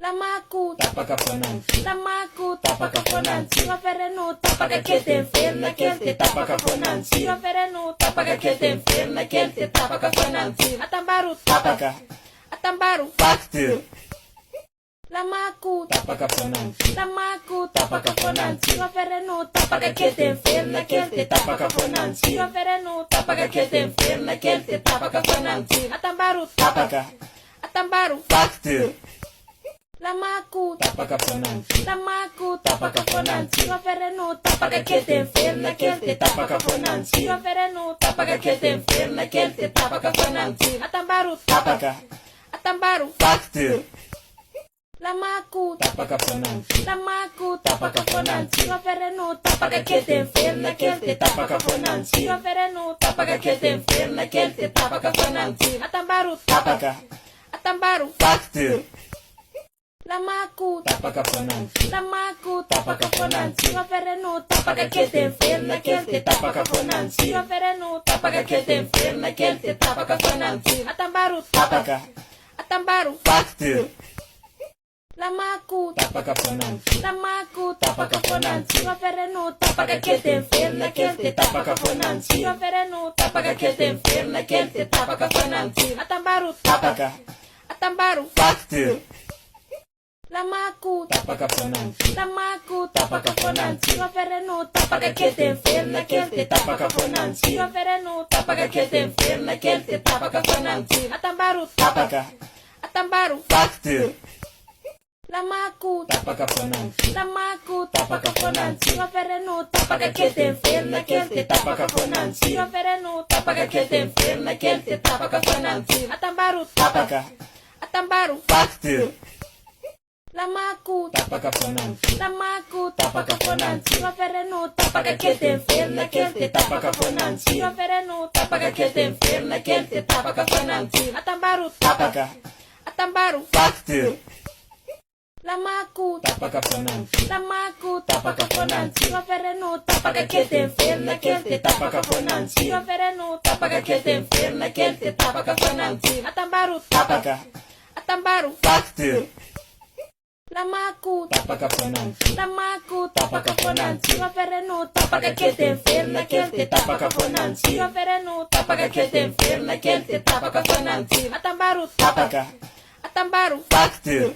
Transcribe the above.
Lamaku, tapa kafonansi, lamaku, tapa kafonansi, tapa ferenu, tapa kakete enferma kelte, tapa kafonansi, tapa ferenu, tapa kakete enferma kelte, tapa kafonansi, atambaru, tapa ka, atambaru, factor, lamaku, tapa kafonansi, lamaku, tapa kafonansi, tapa ferenu, tapa kakete enferma kelte, tapa kafonansi, tapa ferenu, tapa kakete enferma kelte, tapa kafonansi, atambaru, tapa ka, atambaru, factor, lamaku, tapa kafonansi, lamaku, tapa kafonansi, tapa ferenu, tapa kakete enferma kelte, tapa kafonansi, tapa ferenu, tapa kakete enferma kelte, tapa kafonansi, atambaru, tapa ka, atambaru, factor, lamaku, tapa kafonansi, lamaku, tapa kafonansi, tapa ferenu, tapa kakete enferma kelte, tapa kafonansi, tapa ferenu, tapa kakete enferma kelte, tapa kafonansi, atambaru, tapa ka, atambaru, factor, lamaku, tapa kafonansi, lamaku, tapa kafonansi, tapa ferenu, tapa kakete enferma kelte, tapa kafonansi, tapa ferenu, tapa kakete enferma kelte, tapa kafonansi, atambaru, tapa ka, atambaru, factor, lamaku, tapa kafonansi, lamaku, tapa kafonansi, tapa ferenu, tapa kakete enferma kelte, tapa kafonansi, tapa ferenu, tapa kakete enferma kelte, tapa kafonansi, atambaru, tapa ka, atambaru, factor, lamaku, tapa kafonansi, lamaku, tapa kafonansi, tapa ferenu, tapa kakete enferma kelte, tapa kafonansi, tapa ferenu, tapa kakete enferma kelte, tapa kafonansi, atambaru, tapa ka, atambaru, factor, lamaku, tapa kafonansi, lamaku, tapa kafonansi, tapa ferenu, tapa kakete enferma kelte, tapa kafonansi, tapa ferenu, tapa kakete enferma kelte, tapa kafonansi, atambaru, tapa ka, atambaru, factor, lamaku, tapa kafonansi, lamaku, tapa kafonansi, tapa ferenu, tapa kakete enferma kelte, tapa kafonansi, tapa ferenu, tapa kakete enferma kelte, tapa kafonansi, atambaru, tapa ka, atambaru, factor, lamaku, tapa kafonansi, lamaku, tapa kafonansi, tapa ferenu, tapa kakete enferma kelte, tapa kafonansi, tapa ferenu, tapa kakete enferma kelte, tapa kafonansi, atambaru, tapa ka, atambaru, factor, lamaku, tapa kafonansi, lamaku, tapa kafonansi, tapa ferenu, tapa kakete enferma kelte, tapa kafonansi, tapa ferenu, tapa kakete enferma kelte, tapa kafonansi, atambaru, tapa ka, atambaru, factor,